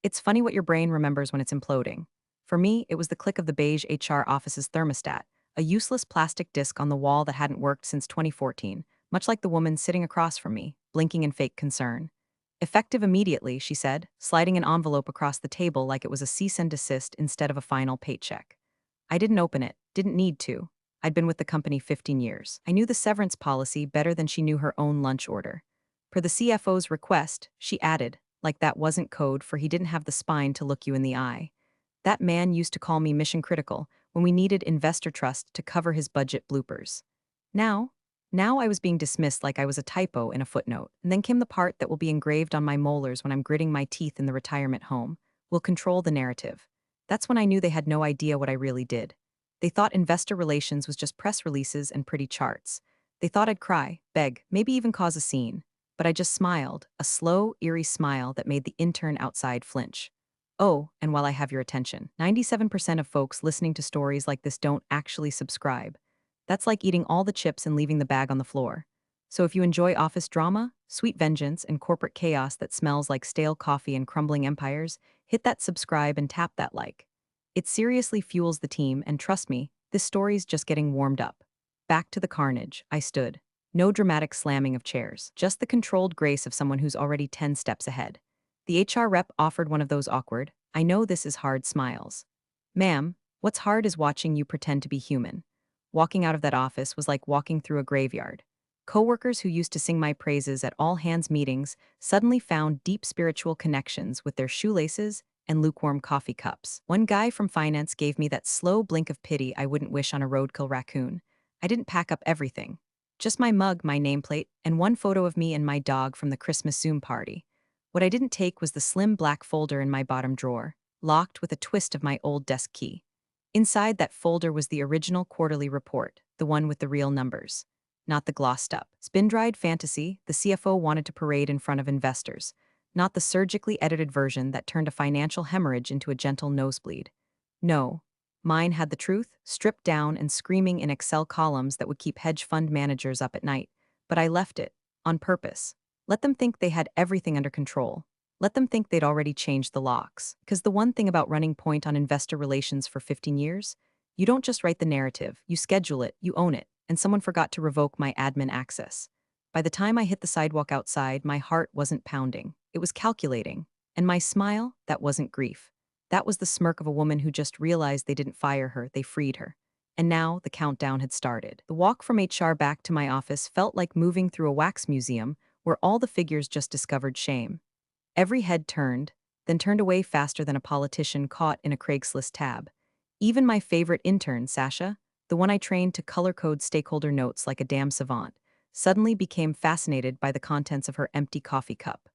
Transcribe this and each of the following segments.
It's funny what your brain remembers when it's imploding. For me, it was the click of the beige HR office's thermostat, a useless plastic disc on the wall that hadn't worked since 2014, much like the woman sitting across from me, blinking in fake concern. Effective immediately, she said, sliding an envelope across the table like it was a cease and desist instead of a final paycheck. I didn't open it, didn't need to. I'd been with the company 15 years. I knew the severance policy better than she knew her own lunch order. Per the CFO's request, she added, like that wasn't code for he didn't have the spine to look you in the eye. That man used to call me mission critical when we needed investor trust to cover his budget bloopers. Now, now I was being dismissed like I was a typo in a footnote, and then came the part that will be engraved on my molars when I'm gritting my teeth in the retirement home. Will control the narrative. That's when I knew they had no idea what I really did. They thought investor relations was just press releases and pretty charts. They thought I'd cry, beg, maybe even cause a scene. But I just smiled, a slow, eerie smile that made the intern outside flinch. Oh, and while I have your attention, 97% of folks listening to stories like this don't actually subscribe. That's like eating all the chips and leaving the bag on the floor. So if you enjoy office drama, sweet vengeance, and corporate chaos that smells like stale coffee and crumbling empires, hit that subscribe and tap that like. It seriously fuels the team, and trust me, this story's just getting warmed up. Back to the carnage, I stood. No dramatic slamming of chairs, just the controlled grace of someone who's already 10 steps ahead. The HR rep offered one of those awkward, I know this is hard smiles. Ma'am, what's hard is watching you pretend to be human. Walking out of that office was like walking through a graveyard. Coworkers who used to sing my praises at all hands meetings suddenly found deep spiritual connections with their shoelaces and lukewarm coffee cups. One guy from finance gave me that slow blink of pity I wouldn't wish on a roadkill raccoon. I didn't pack up everything. Just my mug, my nameplate, and one photo of me and my dog from the Christmas Zoom party. What I didn't take was the slim black folder in my bottom drawer, locked with a twist of my old desk key. Inside that folder was the original quarterly report, the one with the real numbers, not the glossed up, spin-dried fantasy the CFO wanted to parade in front of investors, not the surgically edited version that turned a financial hemorrhage into a gentle nosebleed. No, mine had the truth, stripped down and screaming in Excel columns that would keep hedge fund managers up at night. But I left it, on purpose. Let them think they had everything under control. Let them think they'd already changed the locks. Because the one thing about running point on investor relations for 15 years, you don't just write the narrative, you schedule it, you own it, and someone forgot to revoke my admin access. By the time I hit the sidewalk outside, my heart wasn't pounding. It was calculating. And my smile, that wasn't grief. That was the smirk of a woman who just realized they didn't fire her, they freed her. And now the countdown had started. The walk from HR back to my office felt like moving through a wax museum where all the figures just discovered shame. Every head turned, then turned away faster than a politician caught in a Craigslist tab. Even my favorite intern, Sasha, the one I trained to color code stakeholder notes like a damn savant, suddenly became fascinated by the contents of her empty coffee cup.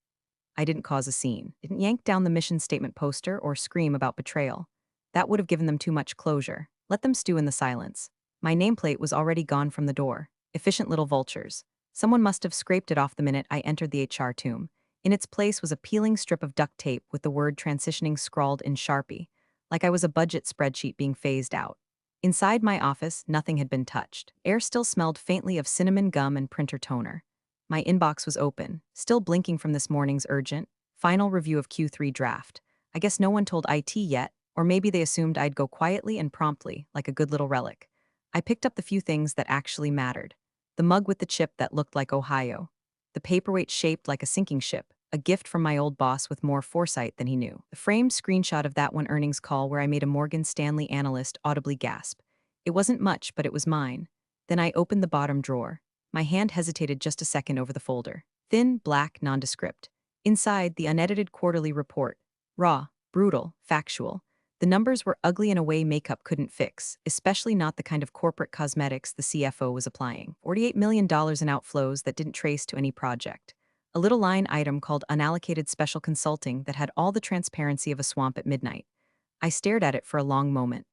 I didn't cause a scene, didn't yank down the mission statement poster or scream about betrayal. That would have given them too much closure. Let them stew in the silence. My nameplate was already gone from the door. Efficient little vultures. Someone must have scraped it off the minute I entered the HR tomb. In its place was a peeling strip of duct tape with the word transitioning scrawled in Sharpie, like I was a budget spreadsheet being phased out. Inside my office, nothing had been touched. Air still smelled faintly of cinnamon gum and printer toner. My inbox was open, still blinking from this morning's urgent, final review of Q3 draft. I guess no one told IT yet, or maybe they assumed I'd go quietly and promptly, like a good little relic. I picked up the few things that actually mattered. The mug with the chip that looked like Ohio. The paperweight shaped like a sinking ship, a gift from my old boss with more foresight than he knew. The framed screenshot of that one earnings call where I made a Morgan Stanley analyst audibly gasp. It wasn't much, but it was mine. Then I opened the bottom drawer. My hand hesitated just a second over the folder. Thin, black, nondescript. Inside, the unedited quarterly report. Raw, brutal, factual. The numbers were ugly in a way makeup couldn't fix, especially not the kind of corporate cosmetics the CFO was applying. $48 million in outflows that didn't trace to any project. A little line item called unallocated special consulting that had all the transparency of a swamp at midnight. I stared at it for a long moment.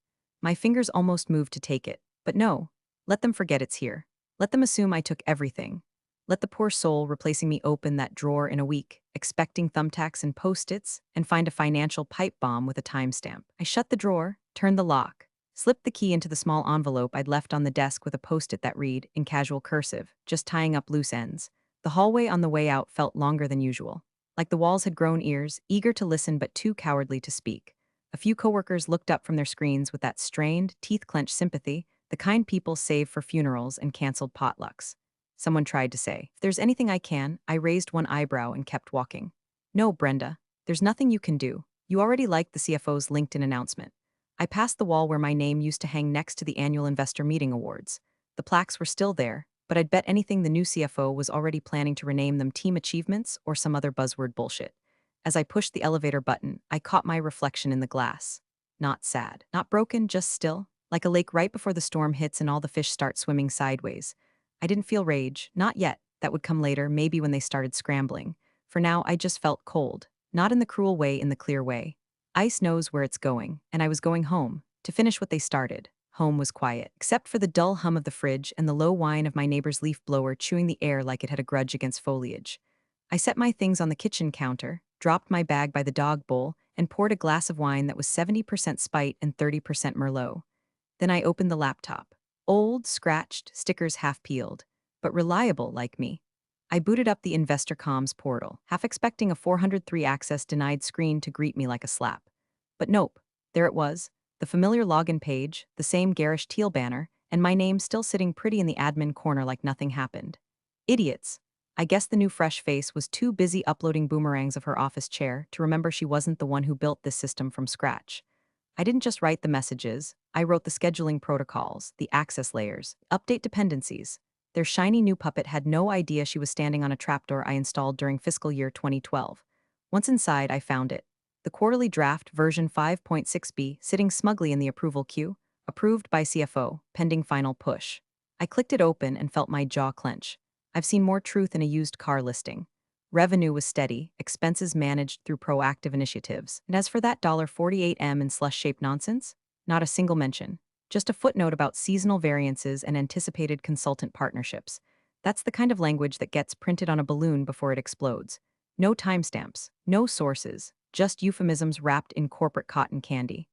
My fingers almost moved to take it. But no, let them forget it's here. Let them assume I took everything. Let the poor soul replacing me open that drawer in a week, expecting thumbtacks and post-its, and find a financial pipe bomb with a timestamp. I shut the drawer, turned the lock, slipped the key into the small envelope I'd left on the desk with a post-it that read, in casual cursive, just tying up loose ends. The hallway on the way out felt longer than usual. like the walls had grown ears, eager to listen but too cowardly to speak. A few coworkers looked up from their screens with that strained, teeth-clenched sympathy, the kind people save for funerals and canceled potlucks. Someone tried to say, "If there's anything I can," I raised one eyebrow and kept walking. "No, Brenda, there's nothing you can do. You already liked the CFO's LinkedIn announcement." I passed the wall where my name used to hang next to the annual investor meeting awards. The plaques were still there, but I'd bet anything the new CFO was already planning to rename them Team Achievements or some other buzzword bullshit. As I pushed the elevator button, I caught my reflection in the glass. Not sad, not broken, just still, like a lake right before the storm hits and all the fish start swimming sideways. I didn't feel rage, not yet. That would come later, maybe when they started scrambling. For now, I just felt cold, not in the cruel way, in the clear way. Ice knows where it's going, and I was going home, to finish what they started. Home was quiet, except for the dull hum of the fridge and the low whine of my neighbor's leaf blower chewing the air like it had a grudge against foliage. I set my things on the kitchen counter, dropped my bag by the dog bowl, and poured a glass of wine that was 70% spite and 30% Merlot. Then I opened the laptop. Old, scratched, stickers half peeled, but reliable like me. I booted up the Investor Comms portal, half expecting a 403 access denied screen to greet me like a slap. But nope, there it was, the familiar login page, the same garish teal banner, and my name still sitting pretty in the admin corner like nothing happened. Idiots. I guess the new fresh face was too busy uploading boomerangs of her office chair to remember she wasn't the one who built this system from scratch. I didn't just write the messages, I wrote the scheduling protocols, the access layers, update dependencies. Their shiny new puppet had no idea she was standing on a trapdoor I installed during fiscal year 2012. Once inside, I found it. The quarterly draft version 5.6b sitting smugly in the approval queue, approved by CFO, pending final push. I clicked it open and felt my jaw clench. I've seen more truth in a used car listing. Revenue was steady, expenses managed through proactive initiatives. And as for that $48M in slush-shaped nonsense, not a single mention. Just a footnote about seasonal variances and anticipated consultant partnerships. That's the kind of language that gets printed on a balloon before it explodes. No timestamps, no sources, just euphemisms wrapped in corporate cotton candy.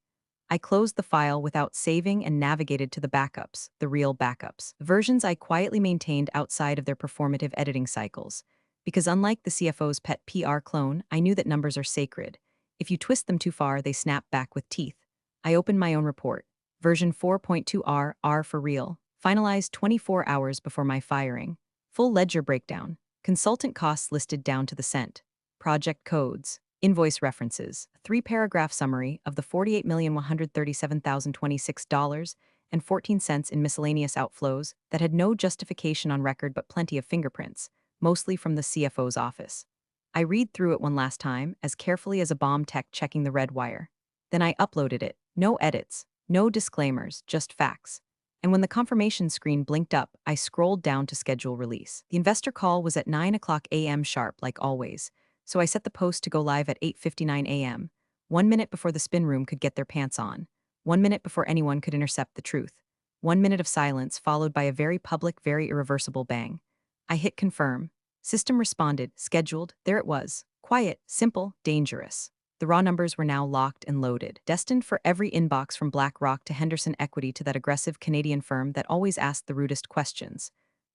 I closed the file without saving and navigated to the backups, the real backups, versions I quietly maintained outside of their performative editing cycles. Because unlike the CFO's pet PR clone, I knew that numbers are sacred. If you twist them too far, they snap back with teeth. I opened my own report, version 4.2R, R for real, finalized 24 hours before my firing. Full ledger breakdown, consultant costs listed down to the cent, project codes, invoice references, a 3-paragraph summary of the $48,137,026.14 in miscellaneous outflows that had no justification on record but plenty of fingerprints, mostly from the CFO's office. I read through it one last time, as carefully as a bomb tech checking the red wire. Then I uploaded it. No edits, no disclaimers, just facts. And when the confirmation screen blinked up, I scrolled down to schedule release. The investor call was at 9 o'clock a.m. sharp, like always, so I set the post to go live at 8:59 a.m., 1 minute before the spin room could get their pants on, 1 minute before anyone could intercept the truth. 1 minute of silence followed by a very public, very irreversible bang. I hit confirm. System responded, scheduled, there it was. Quiet, simple, dangerous. The raw numbers were now locked and loaded, destined for every inbox from BlackRock to Henderson Equity to that aggressive Canadian firm that always asked the rudest questions.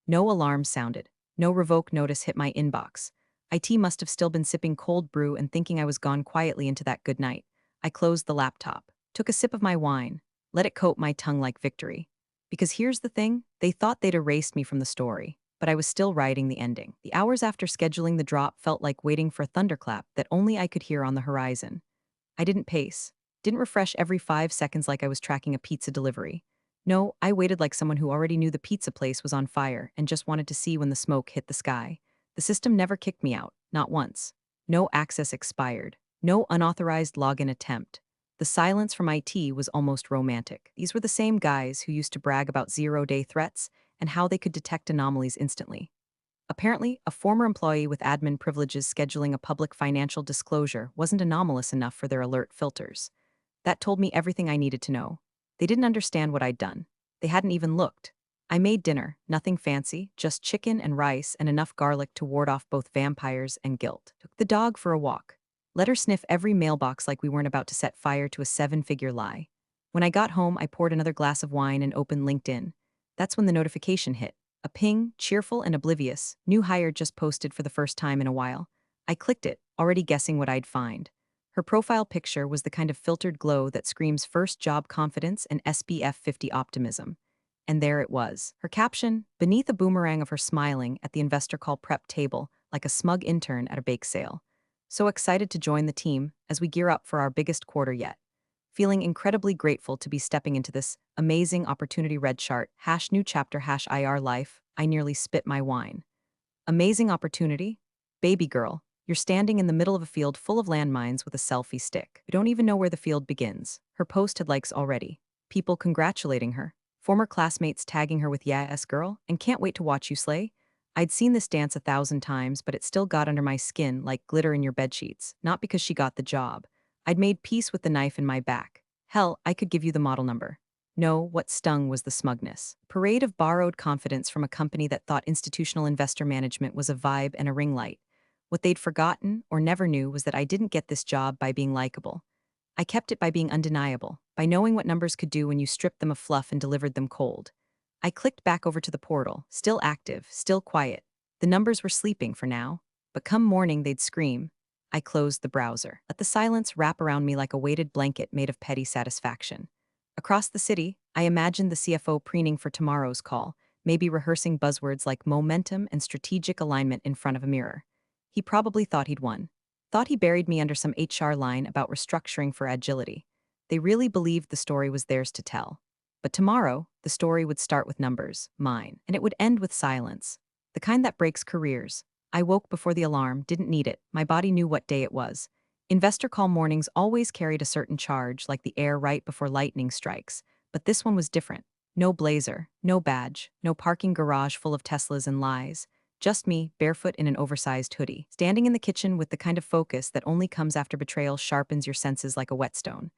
No alarm sounded. No revoke notice hit my inbox. IT must have still been sipping cold brew and thinking I was gone quietly into that good night. I closed the laptop, took a sip of my wine, let it coat my tongue like victory. Because here's the thing, they thought they'd erased me from the story, but I was still writing the ending. The hours after scheduling the drop felt like waiting for a thunderclap that only I could hear on the horizon. I didn't pace, didn't refresh every 5 seconds like I was tracking a pizza delivery. No, I waited like someone who already knew the pizza place was on fire and just wanted to see when the smoke hit the sky. The system never kicked me out, not once. No access expired. No unauthorized login attempt. The silence from IT was almost romantic. These were the same guys who used to brag about zero-day threats and how they could detect anomalies instantly. Apparently, a former employee with admin privileges scheduling a public financial disclosure wasn't anomalous enough for their alert filters. That told me everything I needed to know. They didn't understand what I'd done. They hadn't even looked. I made dinner, nothing fancy, just chicken and rice and enough garlic to ward off both vampires and guilt. Took the dog for a walk. Let her sniff every mailbox like we weren't about to set fire to a 7-figure lie. When I got home, I poured another glass of wine and opened LinkedIn. That's when the notification hit. A ping, cheerful and oblivious, new hire just posted for the first time in a while. I clicked it, already guessing what I'd find. Her profile picture was the kind of filtered glow that screams first job confidence and SPF 50 optimism. And there it was. Her caption, beneath a boomerang of her smiling at the investor call prep table like a smug intern at a bake sale. So excited to join the team as we gear up for our biggest quarter yet. Feeling incredibly grateful to be stepping into this amazing opportunity. Red chart, hash new chapter, hash IR life. I nearly spit my wine. Amazing opportunity? Baby girl, you're standing in the middle of a field full of landmines with a selfie stick. You don't even know where the field begins. Her post had likes already. People congratulating her. Former classmates tagging her with "Yes, girl," and "Can't wait to watch you slay." I'd seen this dance 1,000 times, but it still got under my skin like glitter in your bedsheets, not because she got the job. I'd made peace with the knife in my back. Hell, I could give you the model number. No, what stung was the smugness. Parade of borrowed confidence from a company that thought institutional investor management was a vibe and a ring light. What they'd forgotten or never knew was that I didn't get this job by being likable. I kept it by being undeniable, by knowing what numbers could do when you stripped them of fluff and delivered them cold. I clicked back over to the portal, still active, still quiet. The numbers were sleeping for now, but come morning they'd scream. I closed the browser. Let the silence wrap around me like a weighted blanket made of petty satisfaction. Across the city, I imagined the CFO preening for tomorrow's call, maybe rehearsing buzzwords like momentum and strategic alignment in front of a mirror. He probably thought he'd won. Thought he buried me under some HR line about restructuring for agility. They really believed the story was theirs to tell. But tomorrow, the story would start with numbers, mine, and it would end with silence. The kind that breaks careers. I woke before the alarm, didn't need it, my body knew what day it was. Investor call mornings always carried a certain charge, like the air right before lightning strikes, but this one was different. No blazer, no badge, no parking garage full of Teslas and lies. Just me, barefoot in an oversized hoodie, standing in the kitchen with the kind of focus that only comes after betrayal sharpens your senses like a whetstone.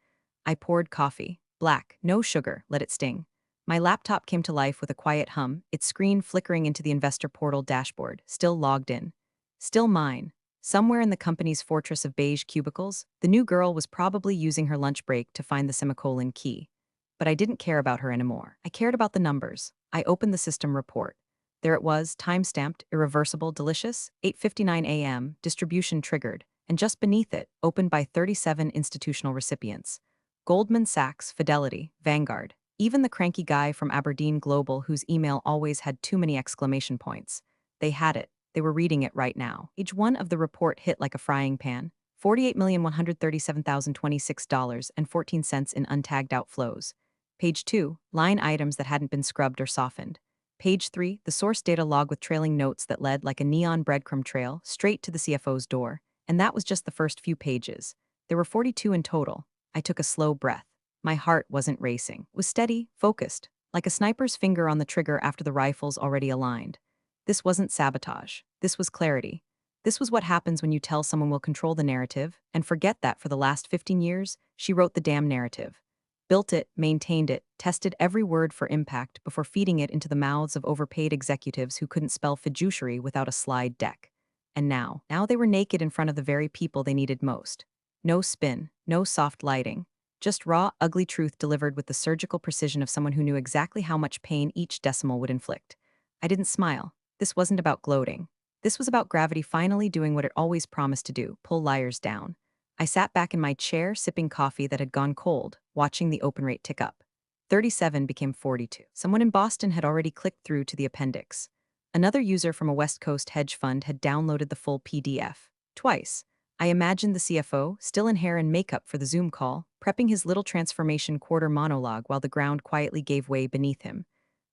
I poured coffee. Black, no sugar, let it sting. My laptop came to life with a quiet hum, its screen flickering into the investor portal dashboard, still logged in. Still mine. Somewhere in the company's fortress of beige cubicles, the new girl was probably using her lunch break to find the semicolon key. But I didn't care about her anymore. I cared about the numbers. I opened the system report. There it was, time-stamped, irreversible, delicious, 8:59 a.m., distribution triggered, and just beneath it, opened by 37 institutional recipients. Goldman Sachs, Fidelity, Vanguard, even the cranky guy from Aberdeen Global whose email always had too many exclamation points. They had it. They were reading it right now. Page 1 of the report hit like a frying pan. $48,137,026.14 in untagged outflows. Page 2, line items that hadn't been scrubbed or softened. Page 3, the source data log with trailing notes that led like a neon breadcrumb trail straight to the CFO's door. And that was just the first few pages. There were 42 in total. I took a slow breath. My heart wasn't racing. It was steady, focused, like a sniper's finger on the trigger after the rifle's already aligned. This wasn't sabotage. This was clarity. This was what happens when you tell someone will control the narrative, and forget that for the last 15 years, she wrote the damn narrative. Built it, maintained it, tested every word for impact before feeding it into the mouths of overpaid executives who couldn't spell fiduciary without a slide deck. And now they were naked in front of the very people they needed most. No spin, no soft lighting. Just raw, ugly truth delivered with the surgical precision of someone who knew exactly how much pain each decimal would inflict. I didn't smile. This wasn't about gloating. This was about gravity finally doing what it always promised to do, pull liars down. I sat back in my chair, sipping coffee that had gone cold, watching the open rate tick up. 37 became 42. Someone in Boston had already clicked through to the appendix. Another user from a West Coast hedge fund had downloaded the full PDF. Twice. I imagined the CFO, still in hair and makeup for the Zoom call, prepping his little transformation quarter monologue while the ground quietly gave way beneath him.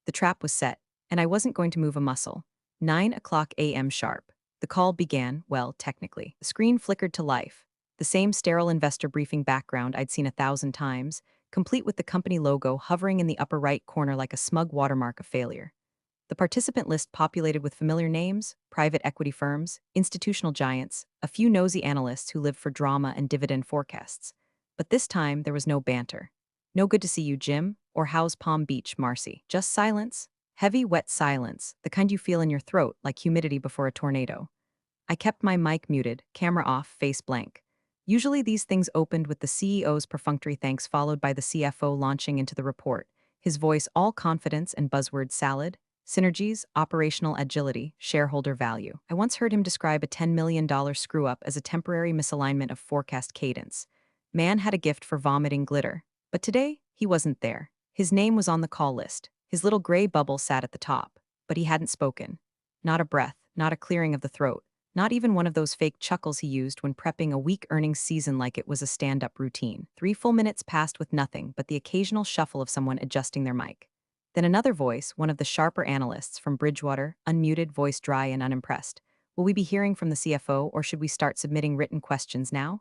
The trap was set, and I wasn't going to move a muscle. 9 o'clock a.m. sharp. The call began, well, technically. The screen flickered to life. The same sterile investor briefing background I'd seen 1,000 times, complete with the company logo hovering in the upper right corner like a smug watermark of failure. The participant list populated with familiar names, private equity firms, institutional giants, a few nosy analysts who lived for drama and dividend forecasts. But this time, there was no banter. No good to see you, Jim, or how's Palm Beach, Marcy. Just silence. Heavy, wet silence, the kind you feel in your throat like humidity before a tornado. I kept my mic muted, camera off, face blank. Usually these things opened with the CEO's perfunctory thanks followed by the CFO launching into the report, his voice all confidence and buzzword salad. Synergies, operational agility, shareholder value. I once heard him describe a $10 million screw-up as a temporary misalignment of forecast cadence. Man had a gift for vomiting glitter. But today, he wasn't there. His name was on the call list. His little gray bubble sat at the top. But he hadn't spoken. Not a breath, not a clearing of the throat, not even one of those fake chuckles he used when prepping a weak earnings season like it was a stand-up routine. 3 full minutes passed with nothing but the occasional shuffle of someone adjusting their mic. Then another voice, one of the sharper analysts from Bridgewater, unmuted, voice dry and unimpressed. Will we be hearing from the CFO, or should we start submitting written questions now?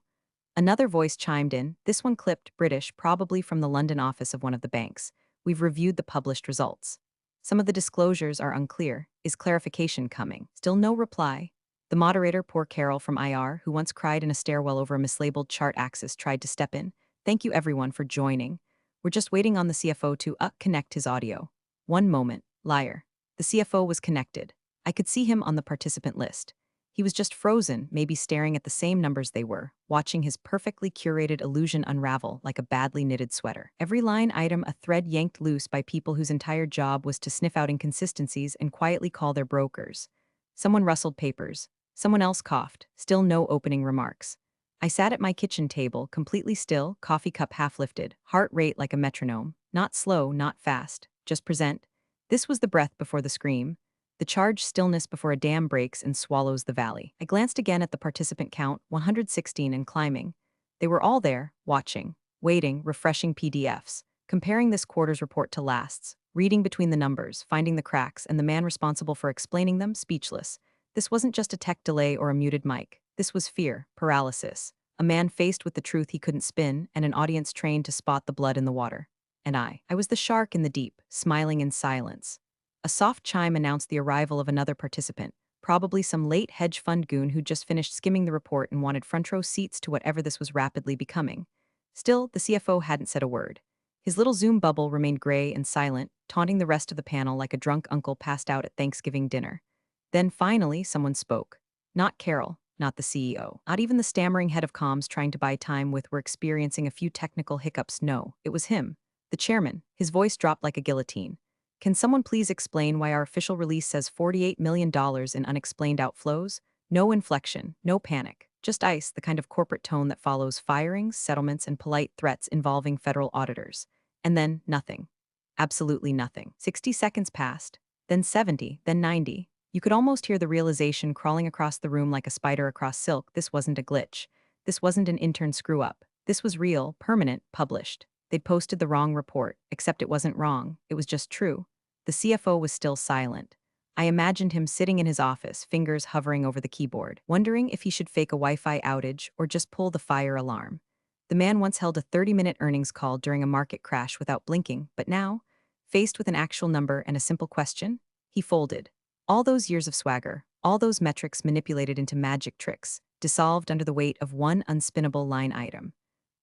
Another voice chimed in, this one clipped, British, probably from the London office of one of the banks. We've reviewed the published results. Some of the disclosures are unclear. Is clarification coming? Still no reply. The moderator, poor Carol from IR, who once cried in a stairwell over a mislabeled chart axis, tried to step in. Thank you everyone for joining. We're just waiting on the CFO to connect his audio. One moment, liar. The CFO was connected. I could see him on the participant list. He was just frozen, maybe staring at the same numbers they were, watching his perfectly curated illusion unravel like a badly knitted sweater. Every line item a thread yanked loose by people whose entire job was to sniff out inconsistencies and quietly call their brokers. Someone rustled papers. Someone else coughed. Still no opening remarks. I sat at my kitchen table, completely still, coffee cup half lifted, heart rate like a metronome. Not slow, not fast. Just present. This was the breath before the scream. The charged stillness before a dam breaks and swallows the valley. I glanced again at the participant count, 116 and climbing. They were all there, watching, waiting, refreshing PDFs, comparing this quarter's report to last's, reading between the numbers, finding the cracks, and the man responsible for explaining them speechless. This wasn't just a tech delay or a muted mic. This was fear, paralysis. A man faced with the truth he couldn't spin, and an audience trained to spot the blood in the water. And I was the shark in the deep, smiling in silence. A soft chime announced the arrival of another participant, probably some late hedge fund goon who'd just finished skimming the report and wanted front row seats to whatever this was rapidly becoming. Still, the CFO hadn't said a word. His little Zoom bubble remained gray and silent, taunting the rest of the panel like a drunk uncle passed out at Thanksgiving dinner. Then finally, someone spoke. Not Carol, not the CEO, not even the stammering head of comms trying to buy time with "we're experiencing a few technical hiccups." No, it was him, the chairman. His voice dropped like a guillotine. Can someone please explain why our official release says $48 million in unexplained outflows? No inflection, no panic, just ice, the kind of corporate tone that follows firings, settlements, and polite threats involving federal auditors. And then nothing. Absolutely nothing. 60 seconds passed, then 70, then 90. You could almost hear the realization crawling across the room like a spider across silk. This wasn't a glitch. This wasn't an intern screw-up. This was real, permanent, published. They'd posted the wrong report, except it wasn't wrong. It was just true. The CFO was still silent. I imagined him sitting in his office, fingers hovering over the keyboard, wondering if he should fake a Wi-Fi outage or just pull the fire alarm. The man once held a 30-minute earnings call during a market crash without blinking, but now, faced with an actual number and a simple question, he folded. All those years of swagger, all those metrics manipulated into magic tricks, dissolved under the weight of one unspinnable line item.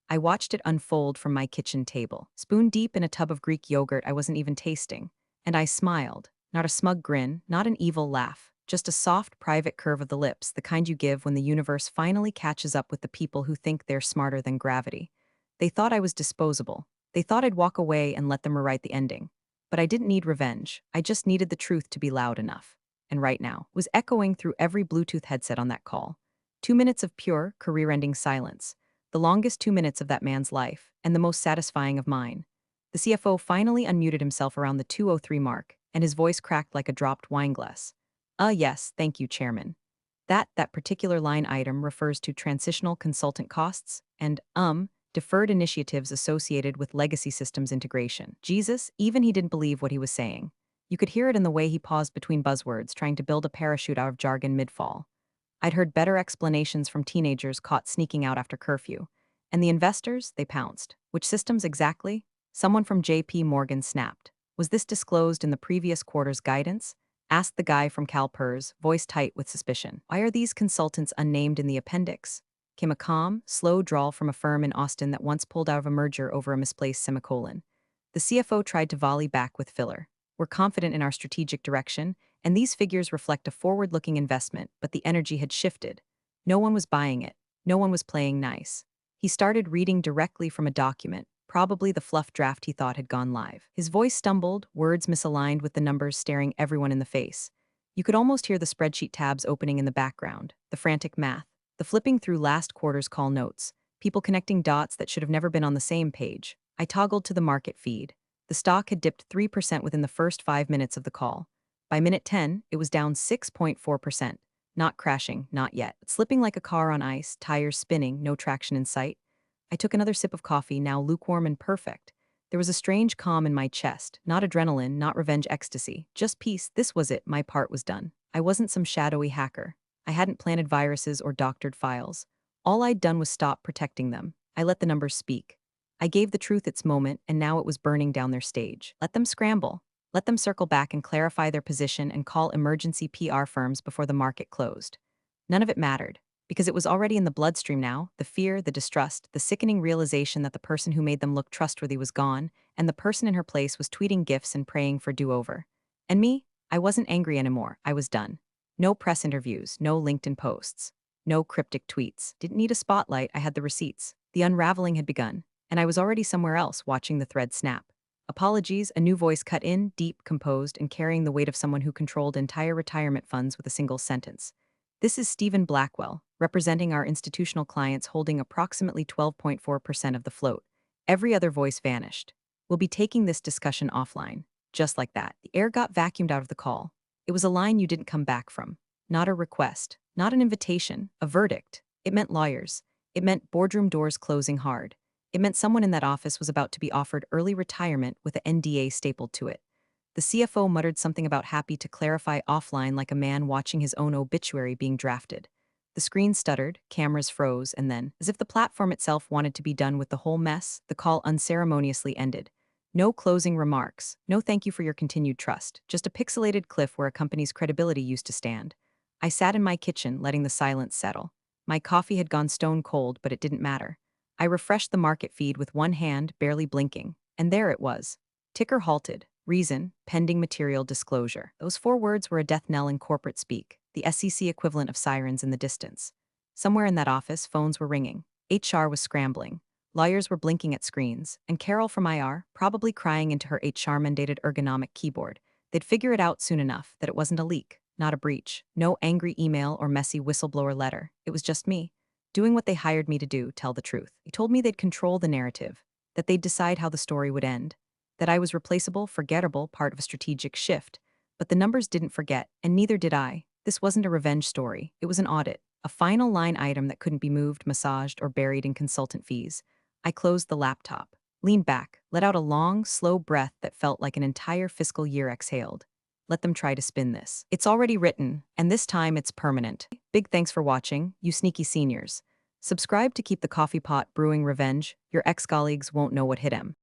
I watched it unfold from my kitchen table, spoon deep in a tub of Greek yogurt I wasn't even tasting. And I smiled, not a smug grin, not an evil laugh, just a soft, private curve of the lips, the kind you give when the universe finally catches up with the people who think they're smarter than gravity. They thought I was disposable. They thought I'd walk away and let them rewrite the ending. But I didn't need revenge. I just needed the truth to be loud enough. And right now, was echoing through every Bluetooth headset on that call. 2 minutes of pure, career-ending silence. The longest 2 minutes of that man's life, and the most satisfying of mine. The CFO finally unmuted himself around the 2:03 mark, and his voice cracked like a dropped wine glass. Yes, thank you, Chairman. That particular line item refers to transitional consultant costs and, deferred initiatives associated with legacy systems integration. Jesus, even he didn't believe what he was saying. You could hear it in the way he paused between buzzwords, trying to build a parachute out of jargon mid-fall. I'd heard better explanations from teenagers caught sneaking out after curfew. And the investors, they pounced. Which systems exactly? Someone from JP Morgan snapped. Was this disclosed in the previous quarter's guidance? Asked the guy from CalPERS, voice tight with suspicion. Why are these consultants unnamed in the appendix? Came a calm, slow drawl from a firm in Austin that once pulled out of a merger over a misplaced semicolon. The CFO tried to volley back with filler. We're confident in our strategic direction, and these figures reflect a forward-looking investment, but the energy had shifted. No one was buying it. No one was playing nice. He started reading directly from a document, probably the fluff draft he thought had gone live. His voice stumbled, words misaligned with the numbers staring everyone in the face. You could almost hear the spreadsheet tabs opening in the background, the frantic math, the flipping through last quarter's call notes, people connecting dots that should have never been on the same page. I toggled to the market feed. The stock had dipped 3% within the first 5 minutes of the call. By minute 10, it was down 6.4%. Not crashing, not yet, but slipping like a car on ice, tires spinning, no traction in sight. I took another sip of coffee, now lukewarm and perfect. There was a strange calm in my chest, not adrenaline, not revenge ecstasy, just peace. This was it, my part was done. I wasn't some shadowy hacker. I hadn't planted viruses or doctored files. All I'd done was stop protecting them. I let the numbers speak. I gave the truth its moment, and now it was burning down their stage. Let them scramble. Let them circle back and clarify their position and call emergency PR firms before the market closed. None of it mattered, because it was already in the bloodstream now, the fear, the distrust, the sickening realization that the person who made them look trustworthy was gone, and the person in her place was tweeting gifs and praying for do-over. And me? I wasn't angry anymore. I was done. No press interviews, no LinkedIn posts, no cryptic tweets. Didn't need a spotlight, I had the receipts. The unraveling had begun, and I was already somewhere else watching the thread snap. Apologies, a new voice cut in, deep, composed, and carrying the weight of someone who controlled entire retirement funds with a single sentence. This is Stephen Blackwell, representing our institutional clients holding approximately 12.4% of the float. Every other voice vanished. We'll be taking this discussion offline. Just like that, the air got vacuumed out of the call. It was a line you didn't come back from. Not a request, not an invitation, a verdict. It meant lawyers. It meant boardroom doors closing hard. It meant someone in that office was about to be offered early retirement with an NDA stapled to it. The CFO muttered something about happy to clarify offline like a man watching his own obituary being drafted. The screen stuttered, cameras froze, and then, as if the platform itself wanted to be done with the whole mess, the call unceremoniously ended. No closing remarks, no thank you for your continued trust, just a pixelated cliff where a company's credibility used to stand. I sat in my kitchen, letting the silence settle. My coffee had gone stone cold, but it didn't matter. I refreshed the market feed with one hand, barely blinking, and there it was. Ticker halted. Reason, pending material disclosure. Those 4 words were a death knell in corporate speak, the SEC equivalent of sirens in the distance. Somewhere in that office, phones were ringing. HR was scrambling. Lawyers were blinking at screens, and Carol from IR, probably crying into her HR-mandated ergonomic keyboard. They'd figure it out soon enough that it wasn't a leak, not a breach, no angry email or messy whistleblower letter. It was just me, doing what they hired me to do, tell the truth. They told me they'd control the narrative, that they'd decide how the story would end, that I was replaceable, forgettable, part of a strategic shift. But the numbers didn't forget, and neither did I. This wasn't a revenge story. It was an audit, a final line item that couldn't be moved, massaged, or buried in consultant fees. I closed the laptop, leaned back, let out a long, slow breath that felt like an entire fiscal year exhaled. Let them try to spin this. It's already written, and this time it's permanent. Big thanks for watching, you sneaky seniors. Subscribe to keep the coffee pot brewing revenge. Your ex-colleagues won't know what hit 'em.